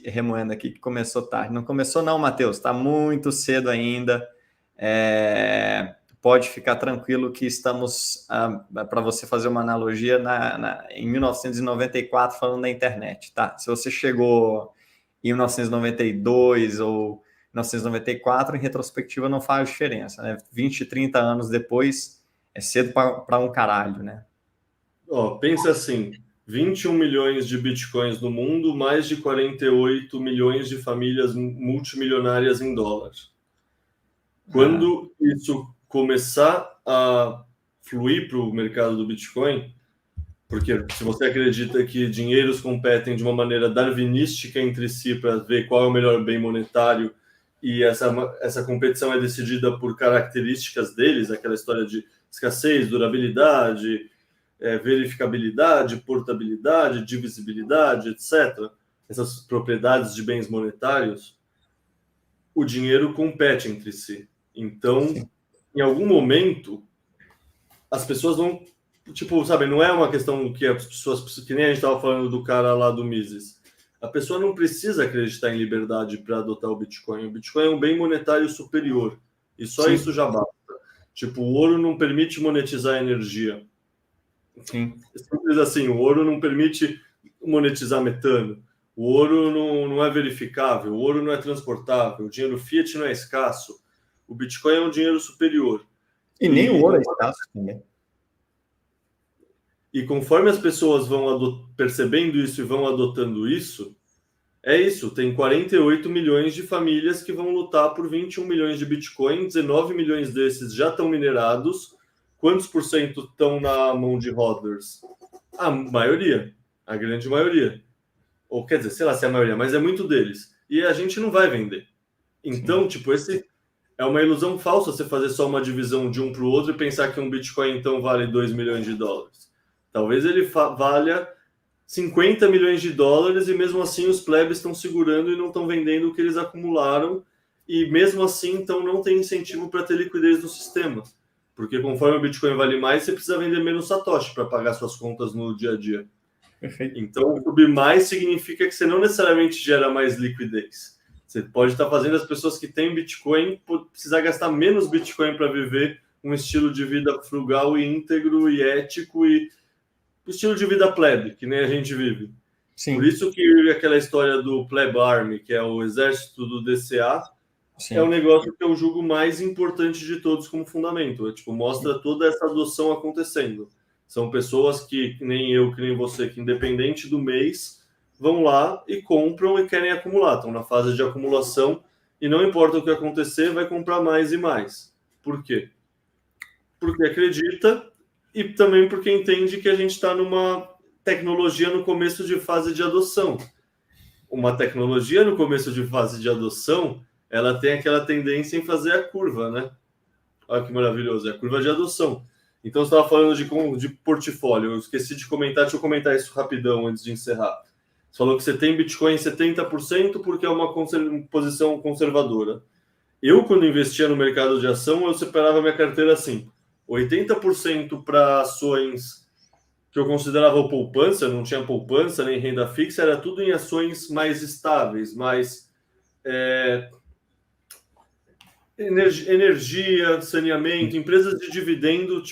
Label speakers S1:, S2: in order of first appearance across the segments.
S1: remoendo aqui que começou tarde. Não começou não, Matheus, está muito cedo ainda. Pode ficar tranquilo que estamos, para você fazer uma analogia, em 1994, falando da internet, tá? Se você chegou em 1992 ou 1994, em retrospectiva não faz diferença, né? 20, 30 anos depois, é cedo para um caralho, né?
S2: Pensa assim, 21 milhões de bitcoins no mundo, mais de 48 milhões de famílias multimilionárias em dólar. Quando isso começar a fluir para o mercado do Bitcoin, porque se você acredita que dinheiros competem de uma maneira darwinística entre si para ver qual é o melhor bem monetário e essa competição é decidida por características deles, aquela história de escassez, durabilidade, verificabilidade, portabilidade, divisibilidade, etc., essas propriedades de bens monetários, o dinheiro compete entre si. Então, em algum momento, as pessoas vão, sabe, não é uma questão que as pessoas, que nem a gente estava falando do cara lá do Mises. A pessoa não precisa acreditar em liberdade para adotar o Bitcoin. O Bitcoin é um bem monetário superior. E só Sim. Isso já basta. O ouro não permite monetizar a energia.
S1: Sim.
S2: Simples assim, o ouro não permite monetizar metano. O ouro não é verificável, o ouro não é transportável, o dinheiro fiat não é escasso. O Bitcoin é um dinheiro superior.
S1: E nem o ouro é escasso também.
S2: E conforme as pessoas vão percebendo isso e vão adotando isso, é isso. Tem 48 milhões de famílias que vão lutar por 21 milhões de Bitcoin, 19 milhões desses já estão minerados. Quantos por cento estão na mão de hodlers? A maioria, a grande maioria. Ou quer dizer, sei lá se é a maioria, mas é muito deles. E a gente não vai vender. Então, esse é uma ilusão falsa você fazer só uma divisão de um para o outro e pensar que um Bitcoin então vale 2 milhões de dólares. Talvez ele valha 50 milhões de dólares e mesmo assim os plebes estão segurando e não estão vendendo o que eles acumularam e mesmo assim então não tem incentivo para ter liquidez no sistema. Porque conforme o Bitcoin vale mais, você precisa vender menos satoshi para pagar suas contas no dia a dia.
S1: Perfeito.
S2: Então, subir mais significa que você não necessariamente gera mais liquidez. Você pode estar fazendo as pessoas que têm Bitcoin precisar gastar menos Bitcoin para viver um estilo de vida frugal e íntegro e ético e estilo de vida plebe, que nem a gente vive.
S1: Sim.
S2: Por isso que aquela história do Pleb Army, que é o exército do DCA,
S1: Sim.
S2: É o negócio que eu julgo mais importante de todos como fundamento. Mostra toda essa adoção acontecendo. São pessoas que nem eu, que nem você, que independente do mês, vão lá e compram e querem acumular. Estão na fase de acumulação e não importa o que acontecer, vai comprar mais e mais. Por quê? Porque acredita e também porque entende que a gente está numa tecnologia no começo de fase de adoção. Uma tecnologia no começo de fase de adoção, ela tem aquela tendência em fazer a curva, né? Olha que maravilhoso, é a curva de adoção. Então, você estava falando de portfólio, eu esqueci de comentar, deixa eu comentar isso rapidão antes de encerrar. Você falou que você tem Bitcoin em 70% porque é uma posição conservadora. Eu, quando investia no mercado de ação, eu separava minha carteira assim, 80% para ações que eu considerava poupança, não tinha poupança nem renda fixa, era tudo em ações mais estáveis, mais energia, saneamento, empresas de dividendo,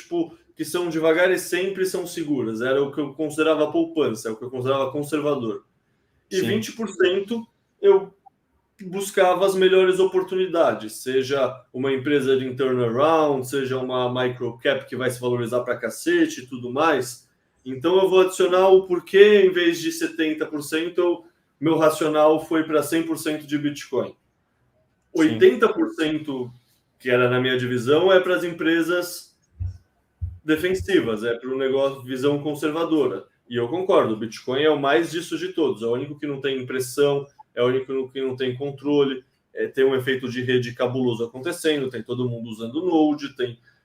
S2: que são devagar e sempre são seguras. Era o que eu considerava poupança, é o que eu considerava conservador. E
S1: Sim.
S2: 20% eu buscava as melhores oportunidades, seja uma empresa de turnaround, seja uma microcap que vai se valorizar para cacete e tudo mais. Então eu vou adicionar o porquê, em vez de 70%, meu racional foi para 100% de Bitcoin. 80% que era na minha divisão é para as empresas defensivas, é para o negócio visão conservadora. E eu concordo, o Bitcoin é o mais disso de todos, é o único que não tem impressão, é o único que não tem controle, tem um efeito de rede cabuloso acontecendo, tem todo mundo usando Node,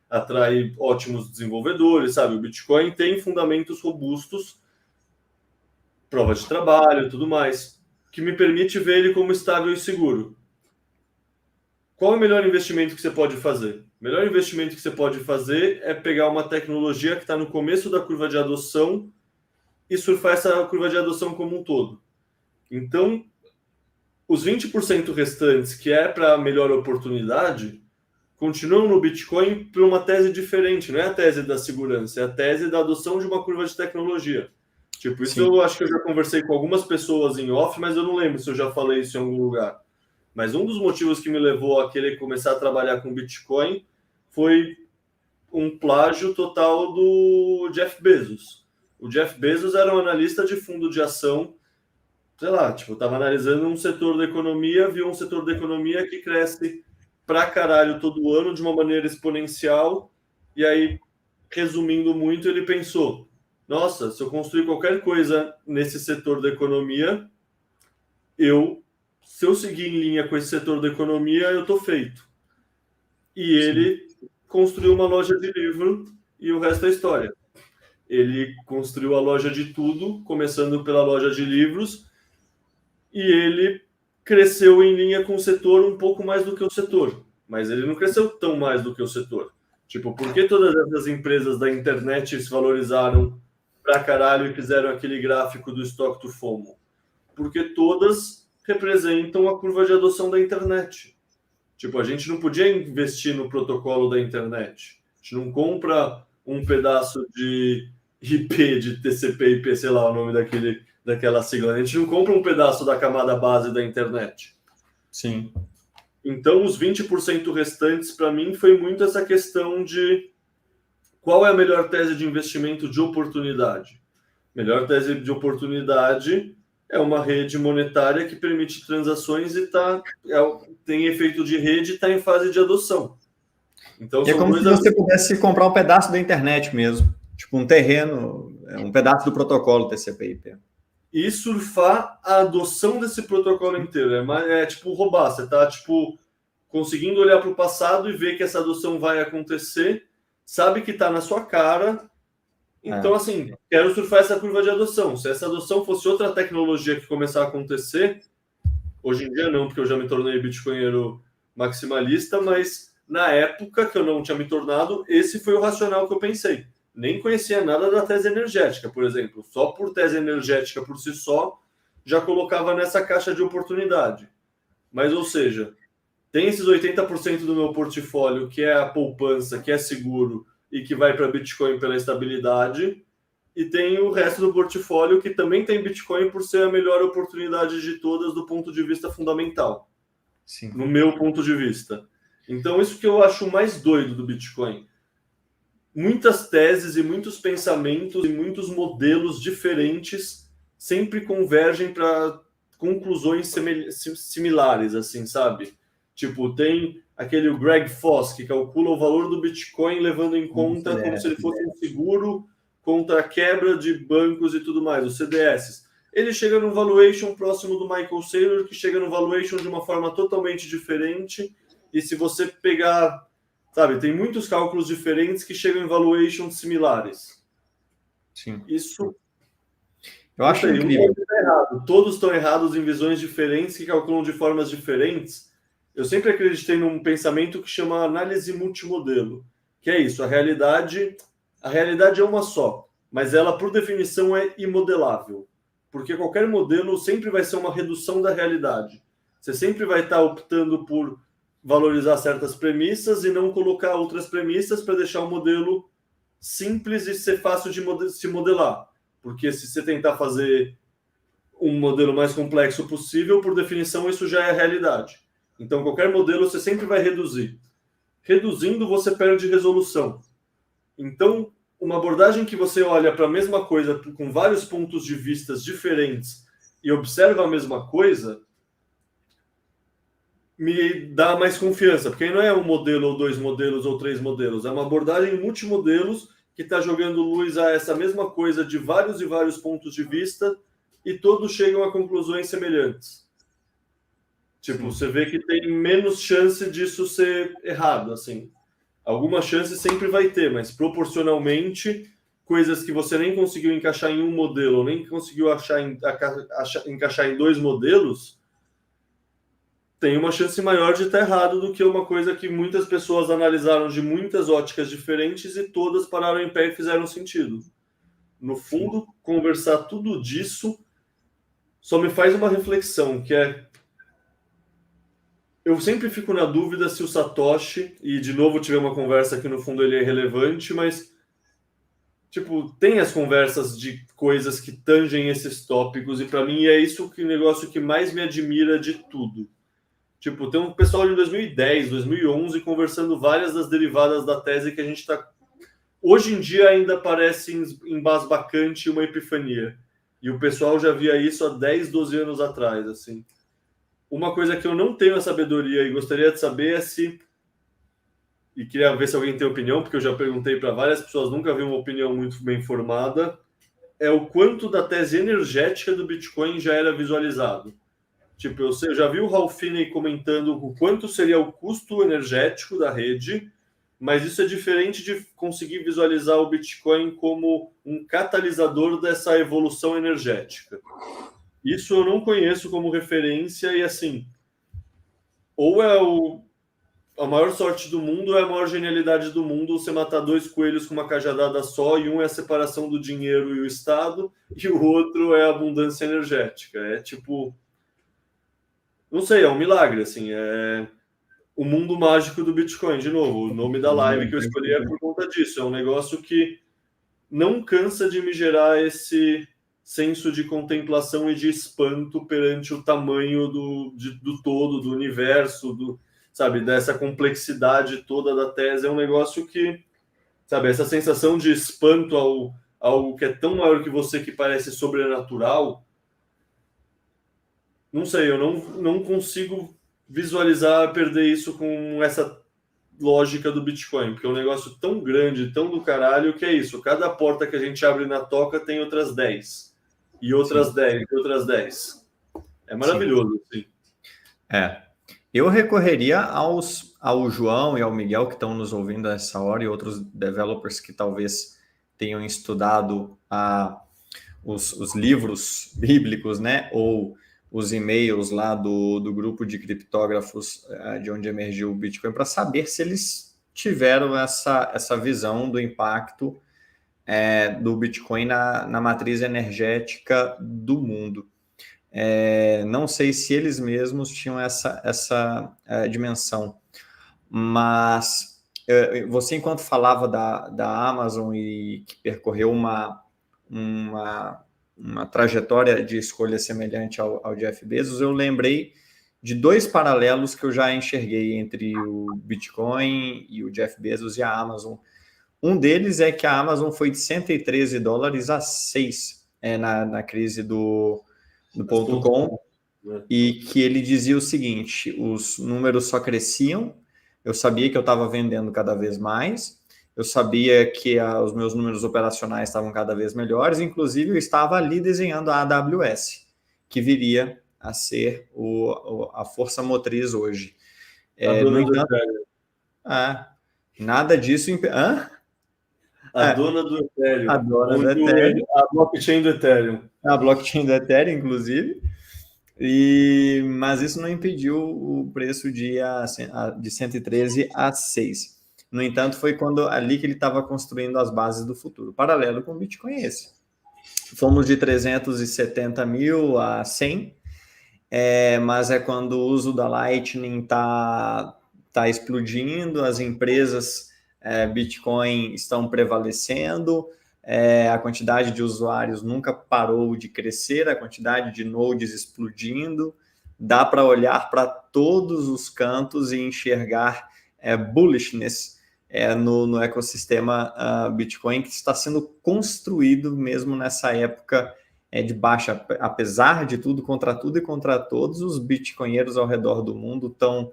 S2: atrai ótimos desenvolvedores, sabe? O Bitcoin tem fundamentos robustos, prova de trabalho, tudo mais, que me permite ver ele como estável e seguro. Qual é o melhor investimento que você pode fazer? O melhor investimento que você pode fazer é pegar uma tecnologia que está no começo da curva de adoção e surfar essa curva de adoção como um todo. Então, Os 20% restantes, que é para a melhor oportunidade, continuam no Bitcoin por uma tese diferente. Não é a tese da segurança, é a tese da adoção de uma curva de tecnologia. Tipo, isso eu acho que eu já conversei com algumas pessoas em off, mas eu não lembro se eu já falei isso em algum lugar. Mas um dos motivos que me levou a querer começar a trabalhar com Bitcoin foi um plágio total do Jeff Bezos. O Jeff Bezos era um analista de fundo de ação, sei lá, tipo, estava analisando um setor da economia, viu um setor da economia que cresce pra caralho todo ano de uma maneira exponencial, e aí, resumindo muito, ele pensou, nossa, se eu construir qualquer coisa nesse setor da economia, se eu seguir em linha com esse setor da economia, eu tô feito. E ele construiu uma loja de livro e o resto é história. Ele construiu a loja de tudo, começando pela loja de livros, e ele cresceu em linha com o setor um pouco mais do que o setor. Mas ele não cresceu tão mais do que o setor. Tipo, por que todas essas empresas da internet se valorizaram pra caralho e fizeram aquele gráfico do Stock to FOMO? Porque todas representam a curva de adoção da internet. Tipo, a gente não podia investir no protocolo da internet. A gente não compra um pedaço de IP, de TCP/IP, sei lá o nome daquela sigla. A gente não compra um pedaço da camada base da internet.
S1: Sim.
S2: Então, os 20% restantes, para mim, foi muito essa questão de qual é a melhor tese de investimento de oportunidade. Melhor tese de oportunidade é uma rede monetária que permite transações e tem efeito de rede e está em fase de adoção. Então,
S1: E é como se você pudesse comprar um pedaço da internet mesmo, tipo um terreno, um pedaço do protocolo TCP/IP.
S2: E surfar a adoção desse protocolo inteiro. É tipo roubar, você está tipo, conseguindo olhar para o passado e ver que essa adoção vai acontecer, sabe que está na sua cara. Então, assim, quero surfar essa curva de adoção. Se essa adoção fosse outra tecnologia que começar a acontecer, hoje em dia não, porque eu já me tornei bitcoinheiro maximalista, mas na época que eu não tinha me tornado, esse foi o racional que eu pensei. Nem conhecia nada da tese energética, por exemplo. Só por tese energética por si só, já colocava nessa caixa de oportunidade. Mas, ou seja, tem esses 80% do meu portfólio que é a poupança, que é seguro, e que vai para Bitcoin pela estabilidade, e tem o resto do portfólio que também tem Bitcoin por ser a melhor oportunidade de todas do ponto de vista fundamental. Sim. No meu ponto de vista. Então, isso que eu acho mais doido do Bitcoin. Muitas teses e muitos pensamentos e muitos modelos diferentes sempre convergem para conclusões similares, assim, sabe? Tipo, tem aquele Greg Foss, que calcula o valor do Bitcoin levando em conta como se ele fosse um seguro contra a quebra de bancos e tudo mais, os CDS. Ele chega no valuation próximo do Michael Saylor, que chega no valuation de uma forma totalmente diferente, e se você pegar, sabe, tem muitos cálculos diferentes que chegam em valuations similares.
S1: Sim.
S2: Isso...
S1: Eu acho incrível.
S2: Todos estão errados em visões diferentes que calculam de formas diferentes. Eu sempre acreditei num pensamento que chama análise multimodelo, que é isso, a realidade é uma só, mas ela, por definição, é imodelável, porque qualquer modelo sempre vai ser uma redução da realidade. Você sempre vai estar optando por valorizar certas premissas e não colocar outras premissas para deixar o modelo simples e ser fácil de se modelar, porque se você tentar fazer um modelo mais complexo possível, por definição, isso já é a realidade. Então, qualquer modelo você sempre vai reduzir. Reduzindo, você perde resolução. Então, uma abordagem que você olha para a mesma coisa com vários pontos de vista diferentes e observa a mesma coisa, me dá mais confiança, porque não é um modelo, ou dois modelos, ou três modelos. É uma abordagem multimodelos que está jogando luz a essa mesma coisa de vários e vários pontos de vista e todos chegam a conclusões semelhantes. Tipo, você vê que tem menos chance disso ser errado, assim. Alguma chance sempre vai ter, mas proporcionalmente, coisas que você nem conseguiu encaixar em um modelo, nem conseguiu encaixar em dois modelos, tem uma chance maior de estar errado do que uma coisa que muitas pessoas analisaram de muitas óticas diferentes e todas pararam em pé e fizeram sentido. No fundo, conversar tudo disso só me faz uma reflexão, que é eu sempre fico na dúvida se o Satoshi, e de novo tive uma conversa que no fundo ele é relevante, mas tipo, tem as conversas de coisas que tangem esses tópicos, e para mim é isso que o negócio que mais me admira de tudo. Tipo, tem um pessoal de 2010, 2011 conversando várias das derivadas da tese que a gente está. Hoje em dia ainda parece embasbacante uma epifania. E o pessoal já via isso há 10, 12 anos atrás, assim. Uma coisa que eu não tenho a sabedoria e gostaria de saber é se. E queria ver se alguém tem opinião, porque eu já perguntei para várias pessoas, nunca vi uma opinião muito bem formada. É o quanto da tese energética do Bitcoin já era visualizado. Tipo, eu já vi o Ralph Finney comentando o quanto seria o custo energético da rede, mas isso é diferente de conseguir visualizar o Bitcoin como um catalisador dessa evolução energética. Isso eu não conheço como referência e, assim, ou é a maior sorte do mundo ou é a maior genialidade do mundo você matar dois coelhos com uma cajadada só, e um é a separação do dinheiro e o Estado, e o outro é a abundância energética. É tipo... Não sei, é um milagre, assim, é o mundo mágico do Bitcoin. De novo, o nome da live que eu escolhi é por conta disso. É um negócio que não cansa de me gerar esse senso de contemplação e de espanto perante o tamanho do todo, do universo, sabe, dessa complexidade toda da tese. É um negócio que, sabe, essa sensação de espanto ao algo que é tão maior que você, que parece sobrenatural. Não sei, eu não consigo visualizar perder isso com essa lógica do Bitcoin, porque é um negócio tão grande, tão do caralho, que é isso. Cada porta que a gente abre na toca tem outras 10. E outras Sim. 10, e outras 10. É maravilhoso, sim.
S1: Eu recorreria ao João e ao Miguel, que estão nos ouvindo nessa hora, e outros developers que talvez tenham estudado os livros bíblicos, né? Ou os e-mails lá do grupo de criptógrafos de onde emergiu o Bitcoin, para saber se eles tiveram essa visão do impacto do Bitcoin na matriz energética do mundo. Não sei se eles mesmos tinham essa dimensão, mas você, enquanto falava da Amazon e que percorreu uma trajetória de escolha semelhante ao Jeff Bezos, eu lembrei de dois paralelos que eu já enxerguei entre o Bitcoin e o Jeff Bezos e a Amazon. Um deles é que a Amazon foi de $113 a 6 na crise do .com, e que ele dizia o seguinte: os números só cresciam, eu sabia que eu estava vendendo cada vez mais, eu sabia que os meus números operacionais estavam cada vez melhores, inclusive eu estava ali desenhando a AWS, que viria a ser a força motriz hoje. No entanto, nada disso...
S2: dona do Ethereum.
S1: A dona do Ethereum.
S2: A blockchain do Ethereum.
S1: A blockchain do Ethereum, inclusive. Mas isso não impediu o preço de 113 a 6. No entanto, foi ali que ele estava construindo as bases do futuro. Paralelo com o Bitcoin esse. Fomos de 370 mil a 100, mas é quando o uso da Lightning está explodindo, as empresas Bitcoin estão prevalecendo, a quantidade de usuários nunca parou de crescer, a quantidade de nodes explodindo. Dá para olhar para todos os cantos e enxergar bullishness no ecossistema Bitcoin, que está sendo construído mesmo nessa época de baixa. Apesar de tudo, contra tudo e contra todos, os bitcoinheiros ao redor do mundo estão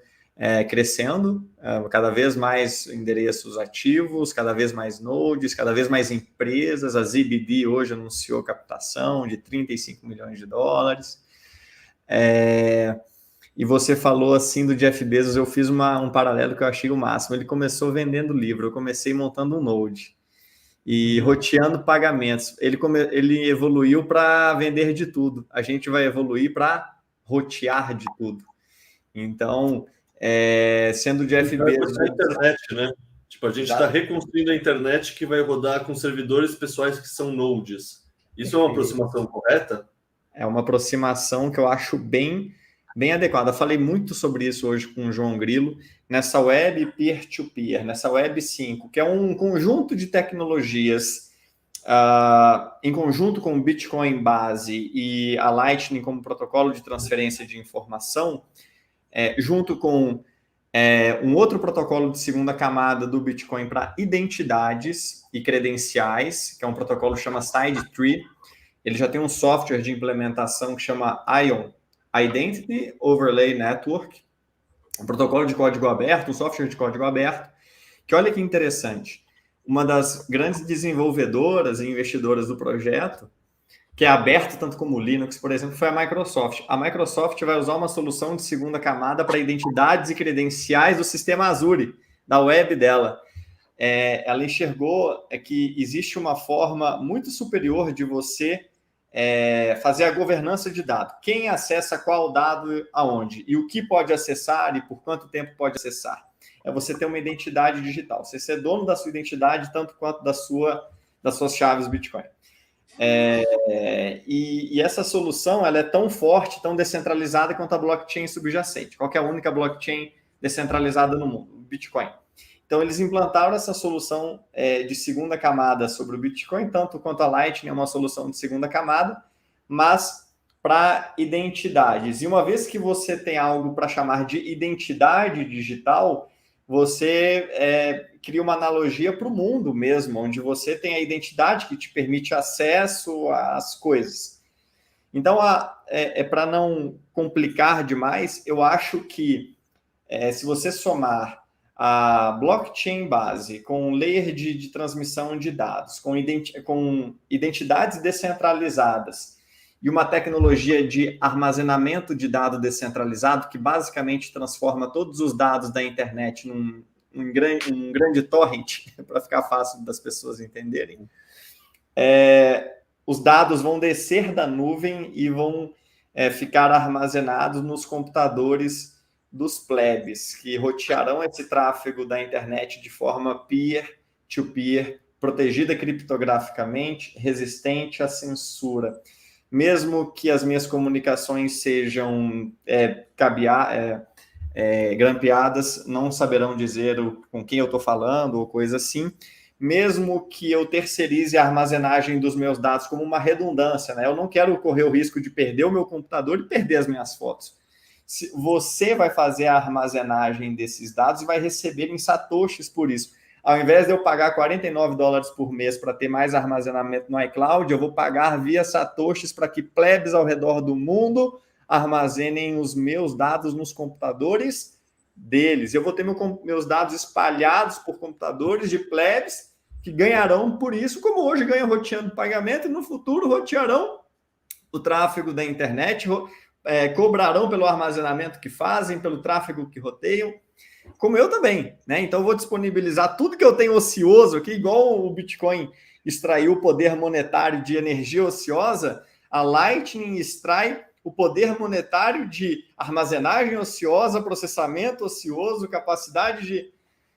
S1: crescendo, cada vez mais endereços ativos, cada vez mais nodes, cada vez mais empresas. A ZBD hoje anunciou captação de $35 milhões. E você falou assim do Jeff Bezos, eu fiz um paralelo que eu achei o máximo. Ele começou vendendo livro, eu comecei montando um node e roteando pagamentos. Ele evoluiu para vender de tudo. A gente vai evoluir para rotear de tudo. Então, sendo o Jeff Bezos...
S2: A internet, né? Tipo, a gente está reconstruindo a internet que vai rodar com servidores pessoais que são nodes. Isso é uma aproximação correta?
S1: É uma aproximação que eu acho bem bem adequada. Eu falei muito sobre isso hoje com o João Grilo, nessa web peer-to-peer, nessa web 5, que é um conjunto de tecnologias em conjunto com o Bitcoin base e a Lightning como protocolo de transferência de informação, junto com um outro protocolo de segunda camada do Bitcoin para identidades e credenciais, que é um protocolo que chama SideTree. Ele já tem um software de implementação que chama ION, Identity Overlay Network, um protocolo de código aberto, um software de código aberto, que olha que interessante, uma das grandes desenvolvedoras e investidoras do projeto, que é aberto tanto como o Linux, por exemplo, foi a Microsoft. A Microsoft vai usar uma solução de segunda camada para identidades e credenciais do sistema Azure, da web dela. Ela enxergou que existe uma forma muito superior de você fazer a governança de dados. Quem acessa qual dado aonde? E o que pode acessar e por quanto tempo pode acessar. É você ter uma identidade digital. Você ser dono da sua identidade tanto quanto das suas chaves Bitcoin. E essa solução ela é tão forte, tão descentralizada quanto a blockchain subjacente. Qual que é a única blockchain descentralizada no mundo? O Bitcoin. Então, eles implantaram essa solução de segunda camada sobre o Bitcoin, tanto quanto a Lightning é uma solução de segunda camada, mas para identidades. E uma vez que você tem algo para chamar de identidade digital, você cria uma analogia para o mundo mesmo, onde você tem a identidade que te permite acesso às coisas. Então, para não complicar demais, eu acho que se você somar a blockchain base com um layer de transmissão de dados, com identidades descentralizadas e uma tecnologia de armazenamento de dado descentralizado que basicamente transforma todos os dados da internet num grande torrent, para ficar fácil das pessoas entenderem, os dados vão descer da nuvem e vão ficar armazenados nos computadores dos plebes, que rotearão esse tráfego da internet de forma peer-to-peer, protegida criptograficamente, resistente à censura. Mesmo que as minhas comunicações sejam grampeadas, não saberão dizer com quem eu estou falando ou coisa assim. Mesmo que eu terceirize a armazenagem dos meus dados como uma redundância, né? Eu não quero correr o risco de perder o meu computador e perder as minhas fotos. Você vai fazer a armazenagem desses dados e vai receber em satoshis por isso. Ao invés de eu pagar $49 por mês para ter mais armazenamento no iCloud, eu vou pagar via satoshis para que plebes ao redor do mundo armazenem os meus dados nos computadores deles. Eu vou ter meus dados espalhados por computadores de plebes que ganharão por isso, como hoje ganham roteando pagamento, e no futuro rotearão o tráfego da internet, cobrarão pelo armazenamento que fazem, pelo tráfego que roteiam, como eu também, né? Então, eu vou disponibilizar tudo que eu tenho ocioso aqui, igual o Bitcoin extraiu o poder monetário de energia ociosa, a Lightning extrai o poder monetário de armazenagem ociosa, processamento ocioso, capacidade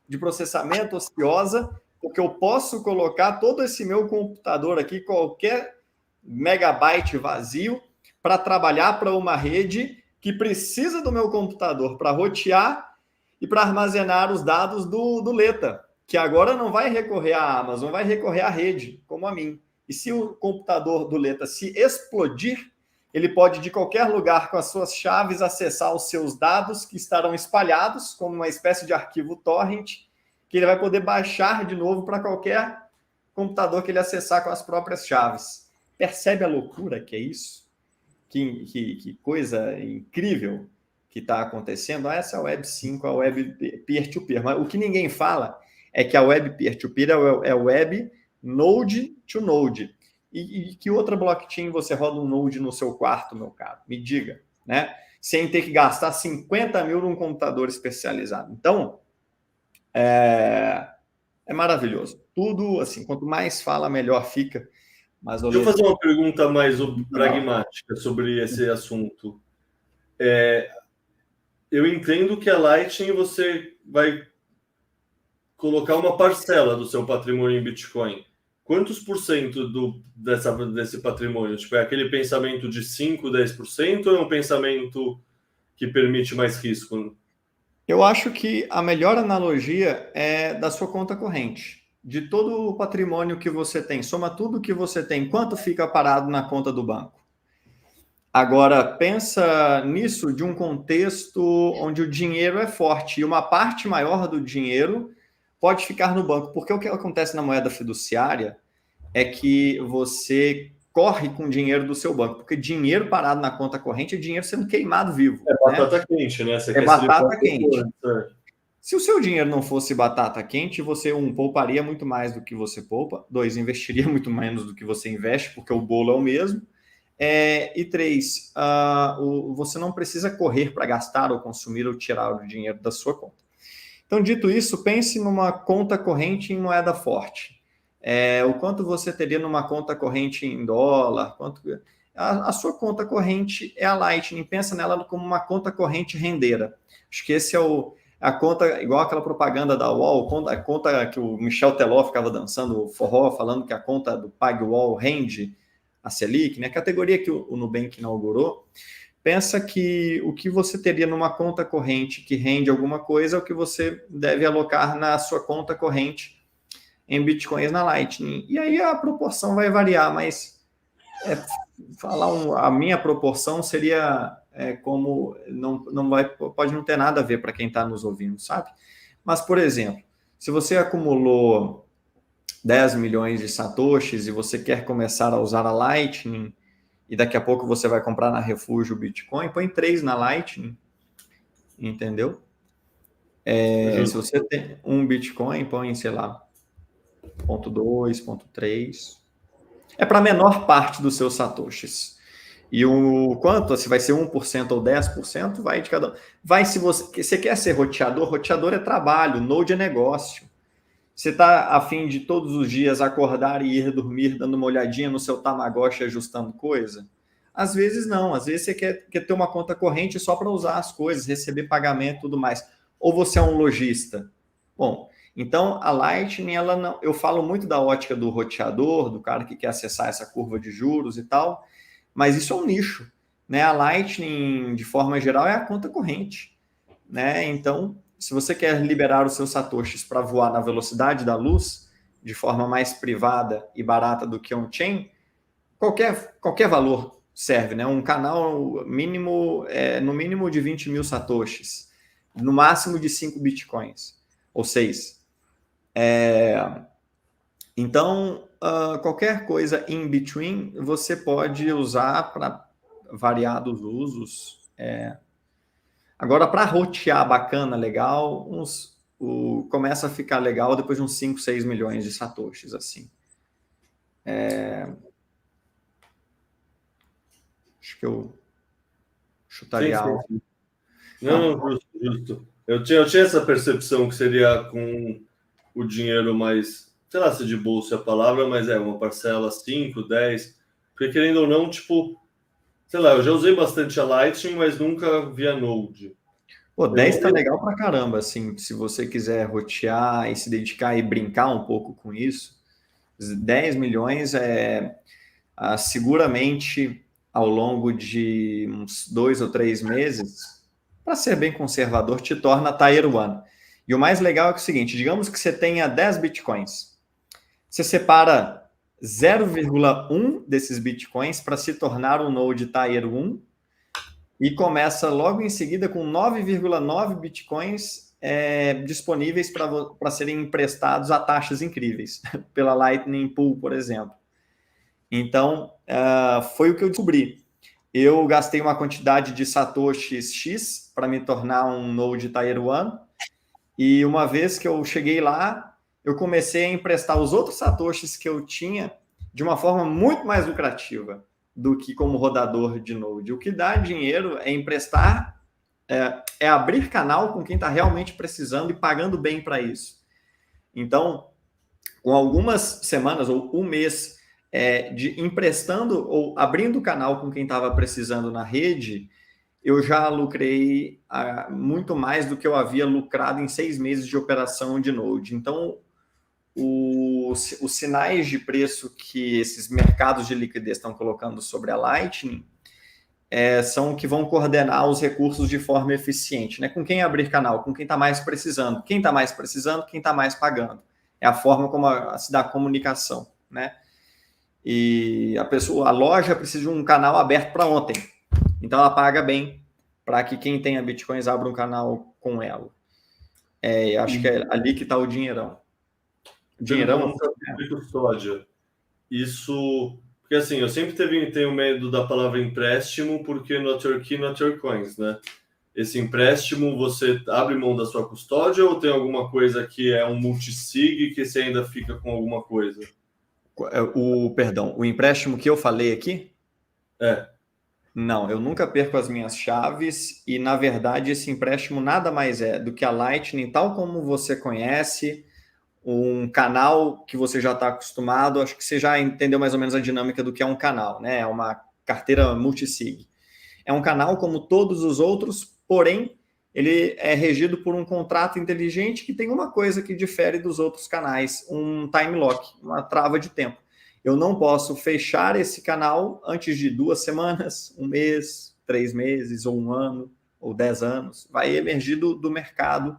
S1: de processamento ociosa, porque eu posso colocar todo esse meu computador aqui, qualquer megabyte vazio, para trabalhar para uma rede que precisa do meu computador para rotear e para armazenar os dados do Leta, que agora não vai recorrer à Amazon, vai recorrer à rede, como a mim. E se o computador do Leta se explodir, ele pode, de qualquer lugar, com as suas chaves, acessar os seus dados que estarão espalhados como uma espécie de arquivo torrent, que ele vai poder baixar de novo para qualquer computador que ele acessar com as próprias chaves. Percebe a loucura que é isso? Que coisa incrível que está acontecendo. Essa é a Web 5, a Web Peer-to-Peer. Mas o que ninguém fala é que a Web Peer-to-Peer é a Web Node-to-Node. E que outra blockchain você roda um Node no seu quarto, meu caro? Me diga, né? Sem ter que gastar 50 mil num computador especializado. Então, é maravilhoso. Tudo, assim, quanto mais fala, melhor fica.
S2: Deixa eu fazer uma pergunta mais pragmática sobre esse assunto. Eu entendo que a Lightning você vai colocar uma parcela do seu patrimônio em Bitcoin. Quantos por cento desse patrimônio? Tipo, é aquele pensamento de 5%, 10% ou é um pensamento que permite mais risco?
S1: Eu acho que a melhor analogia é da sua conta corrente. De todo o patrimônio que você tem, soma tudo que você tem, quanto fica parado na conta do banco? Agora, pensa nisso de um contexto onde o dinheiro é forte e uma parte maior do dinheiro pode ficar no banco. Porque o que acontece na moeda fiduciária é que você corre com o dinheiro do seu banco, porque dinheiro parado na conta corrente é dinheiro sendo queimado vivo.
S2: É batata quente, né? Você
S1: É
S2: quer
S1: batata quente.
S2: depois.
S1: Se o seu dinheiro não fosse batata quente, você, pouparia muito mais do que você poupa, 2, investiria muito menos do que você investe, porque o bolo é o mesmo, e 3, você não precisa correr para gastar ou consumir ou tirar o dinheiro da sua conta. Então, dito isso, pense numa conta corrente em moeda forte. O quanto você teria numa conta corrente em dólar, a sua conta corrente é a Lightning, pensa nela como uma conta corrente rendeira. Acho que esse é a conta, igual aquela propaganda da UOL, a conta que o Michel Teló ficava dançando forró, falando que a conta do PagUOL rende a Selic, né? A categoria que o Nubank inaugurou. Pensa que o que você teria numa conta corrente que rende alguma coisa é o que você deve alocar na sua conta corrente em bitcoins na Lightning. E aí a proporção vai variar, mas a minha proporção seria como pode não ter nada a ver para quem está nos ouvindo, sabe? Mas, por exemplo, se você acumulou 10 milhões de satoshis e você quer começar a usar a Lightning e daqui a pouco você vai comprar na Refúgio Bitcoin, põe 3 na Lightning, entendeu? Se você tem um Bitcoin, põe, sei lá, 0,2, 0,3. É para a menor parte dos seus satoshis. E o quanto? Se vai ser 1% ou 10%, vai de cada um. Vai se você quer ser roteador é trabalho, node é negócio. Você está a fim de todos os dias acordar e ir dormir dando uma olhadinha no seu Tamagotchi ajustando coisa? Às vezes não, às vezes você quer ter uma conta corrente só para usar as coisas, receber pagamento e tudo mais. Ou você é um lojista? Bom, então a Lightning, ela não, eu falo muito da ótica do roteador, do cara que quer acessar essa curva de juros e tal, mas isso é um nicho, né? A Lightning, de forma geral, é a conta corrente, né? Então, se você quer liberar os seus satoshis para voar na velocidade da luz, de forma mais privada e barata do que on-chain, qualquer valor serve, né? Um canal mínimo, no mínimo de 20 mil satoshis, no máximo de 5 bitcoins, ou 6. Então, qualquer coisa in between, você pode usar para variados usos. Agora, para rotear bacana, legal, começa a ficar legal depois de uns 5, 6 milhões de satoshis, assim. Acho que eu chutaria algo.
S2: Não, justo. Eu tinha essa percepção que seria com o dinheiro mais, sei lá se de bolsa é a palavra, mas uma parcela 5, 10, porque querendo ou não, tipo, sei lá, eu já usei bastante a Lightning, mas nunca via Node.
S1: Pô, 10 tá legal pra caramba, assim, se você quiser rotear e se dedicar e brincar um pouco com isso, 10 milhões seguramente ao longo de uns 2 ou 3 meses, para ser bem conservador, te torna Tier 1. E o mais legal é que é o seguinte, digamos que você tenha 10 bitcoins, você separa 0,1 desses bitcoins para se tornar um node Tier 1 e começa logo em seguida com 9,9 bitcoins disponíveis para serem emprestados a taxas incríveis, pela Lightning Pool, por exemplo. Então, foi o que eu descobri. Eu gastei uma quantidade de satoshis X para me tornar um node Tier 1, e uma vez que eu cheguei lá, eu comecei a emprestar os outros satoshis que eu tinha de uma forma muito mais lucrativa do que como rodador de node. O que dá dinheiro é emprestar, abrir canal com quem está realmente precisando e pagando bem para isso. Então, com algumas semanas ou um mês de emprestando ou abrindo canal com quem estava precisando na rede, eu já lucrei muito mais do que eu havia lucrado em 6 meses de operação de node. Então, os sinais de preço que esses mercados de liquidez estão colocando sobre a Lightning são que vão coordenar os recursos de forma eficiente, né? Com quem abrir canal, com quem está mais precisando. Quem está mais precisando, quem está mais pagando. É a forma como se dá a comunicação, né? E a loja precisa de um canal aberto para ontem. Então ela paga bem para que quem tenha bitcoins abra um canal com ela. Acho que é ali que está o dinheirão. Dinheirão.
S2: De custódia. Isso, porque assim, eu sempre tenho medo da palavra empréstimo, porque not your key, not your coins, né? Esse empréstimo, você abre mão da sua custódia ou tem alguma coisa que é um multisig que você ainda fica com alguma coisa?
S1: O empréstimo que eu falei aqui? Não, eu nunca perco as minhas chaves e, na verdade, esse empréstimo nada mais é do que a Lightning, tal como você conhece, um canal que você já está acostumado. Acho que você já entendeu mais ou menos a dinâmica do que é um canal, né? É uma carteira multisig. É um canal como todos os outros, porém, ele é regido por um contrato inteligente que tem uma coisa que difere dos outros canais, um time lock, uma trava de tempo. Eu não posso fechar esse canal antes de 2 semanas, 1 mês, 3 meses, ou 1 ano, ou 10 anos. Vai emergir do mercado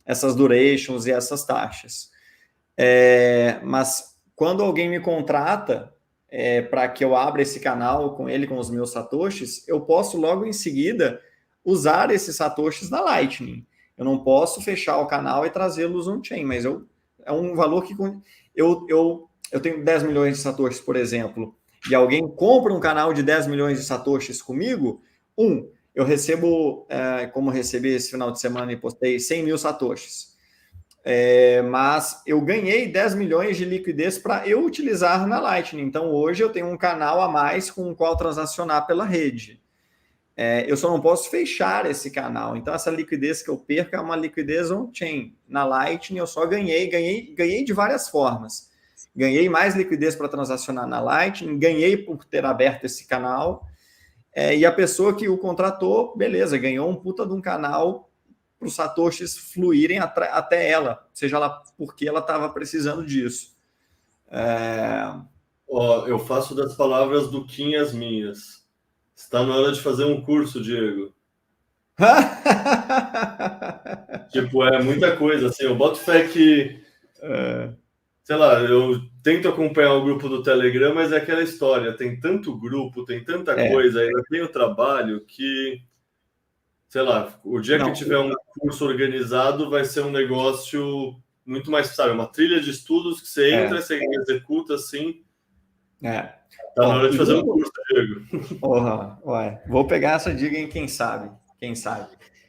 S1: essas durations e essas taxas. Mas quando alguém me contrata para que eu abra esse canal com ele, com os meus satoshis, eu posso logo em seguida usar esses satoshis na Lightning. Eu não posso fechar o canal e trazê-los on-chain, mas é um valor que eu tenho 10 milhões de satoshis, por exemplo, e alguém compra um canal de 10 milhões de satoshis comigo, eu recebo, como recebi esse final de semana e postei 100 mil satoshis. Mas eu ganhei 10 milhões de liquidez para eu utilizar na Lightning. Então, hoje eu tenho um canal a mais com o qual transacionar pela rede. Eu só não posso fechar esse canal. Então, essa liquidez que eu perco é uma liquidez on-chain. Na Lightning, eu só ganhei de várias formas. Ganhei mais liquidez para transacionar na Lightning, ganhei por ter aberto esse canal, e a pessoa que o contratou, beleza, ganhou um puta de um canal para os satoshis fluírem até ela, seja lá porque ela estava precisando disso.
S2: Eu faço das palavras do Kim as minhas. Está na hora de fazer um curso, Diego. Tipo, é muita coisa, assim, eu boto fé que... sei lá, eu tento acompanhar o grupo do Telegram, mas é aquela história, tem tanto grupo, tem tanta coisa, ainda tem o trabalho que, sei lá, o dia que tiver um curso organizado vai ser um negócio muito mais, sabe, uma trilha de estudos que você entra, você executa assim. Tá na hora de fazer um curso, Diego.
S1: Vou pegar essa dica em quem sabe.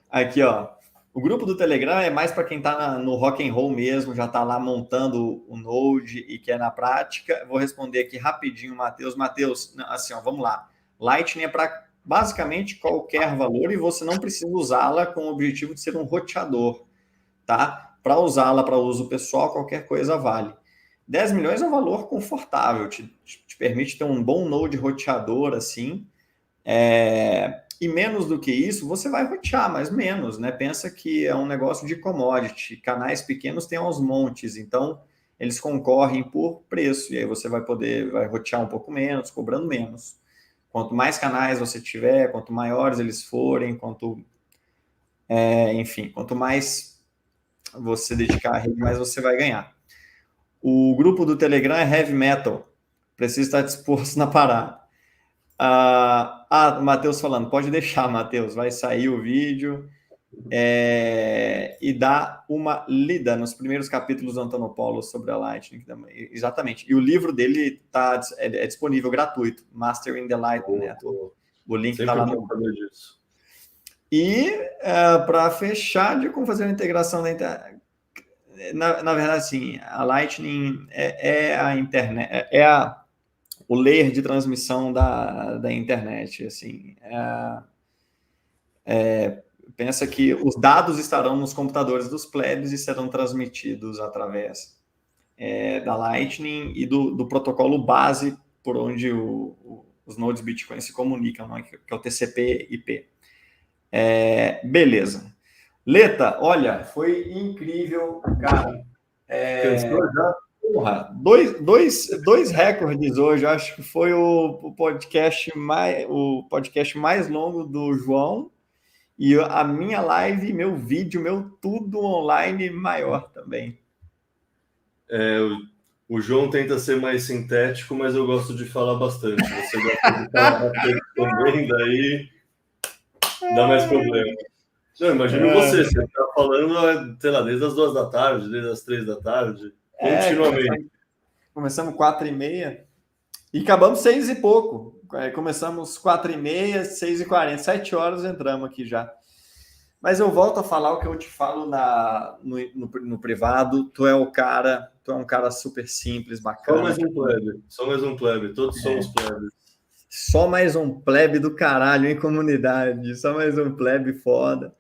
S1: Aqui, ó. O grupo do Telegram é mais para quem está no rock and roll mesmo, já está lá montando o Node e quer na prática. Vou responder aqui rapidinho, Matheus. Matheus, assim, ó, vamos lá. Lightning é para basicamente qualquer valor e você não precisa usá-la com o objetivo de ser um roteador, tá? Para usá-la para uso pessoal, qualquer coisa vale. 10 milhões é um valor confortável, te permite ter um bom Node roteador, assim, e menos do que isso, você vai rotear, mas menos, né? Pensa que é um negócio de commodity, canais pequenos têm aos montes, então eles concorrem por preço, e aí você vai rotear um pouco menos, cobrando menos. Quanto mais canais você tiver, quanto maiores eles forem, quanto mais você dedicar a rede, mais você vai ganhar. O grupo do Telegram é Heavy Metal, precisa estar disposto na parada. O Matheus falando, pode deixar, Matheus, vai sair o vídeo e dá uma lida nos primeiros capítulos do Antonopoulos sobre a Lightning. Exatamente. E o livro dele é disponível gratuito, Mastering the Lightning Network. O link está lá no... E para fechar, de como fazer uma integração da internet. Na verdade, sim, a Lightning é a internet, o layer de transmissão da internet, assim. Pensa que os dados estarão nos computadores dos plebes e serão transmitidos através da Lightning e do protocolo base por onde os nodes Bitcoin se comunicam, né, que é o TCP/IP. Beleza. Leta, olha, foi incrível, cara.
S2: Cansou já?
S1: Porra, dois recordes hoje. Eu acho que foi o podcast mais longo do João e a minha live, meu vídeo, meu tudo online maior também.
S2: O João tenta ser mais sintético, mas eu gosto de falar bastante. Você gosta de falar bastante também, daí dá mais problema. Não, imagino você está falando, sei lá, desde as 2 da tarde, desde as 3 da tarde, continuamente.
S1: Começamos 4h30 e acabamos 6 e pouco. Começamos 4h30, 6h40, 7 horas entramos aqui já. Mas eu volto a falar o que eu te falo no privado. Tu é um cara super simples, bacana.
S2: Só mais um plebe. Todos somos plebes.
S1: Só mais um plebe do caralho em comunidade. Só mais um plebe foda.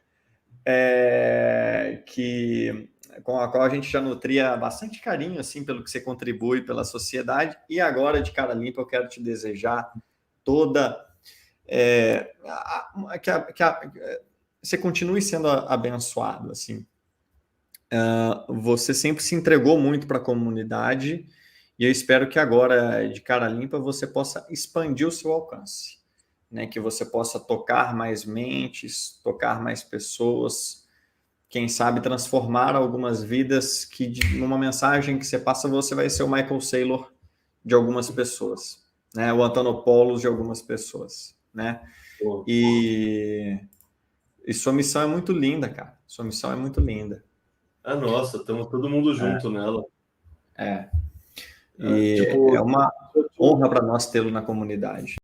S1: Com a qual a gente já nutria bastante carinho, assim, pelo que você contribui pela sociedade. E agora, de cara limpa, eu quero te desejar toda... você continue sendo abençoado, assim. Você sempre se entregou muito para a comunidade e eu espero que agora, de cara limpa, você possa expandir o seu alcance, né? Que você possa tocar mais mentes, tocar mais pessoas, quem sabe transformar algumas vidas que, numa mensagem que você passa, você vai ser o Michael Saylor de algumas pessoas, né? O Antonopoulos de algumas pessoas, né? E sua missão é muito linda, cara. Sua missão é muito linda.
S2: Nossa, estamos todo mundo junto nela.
S1: É uma honra para nós tê-lo na comunidade.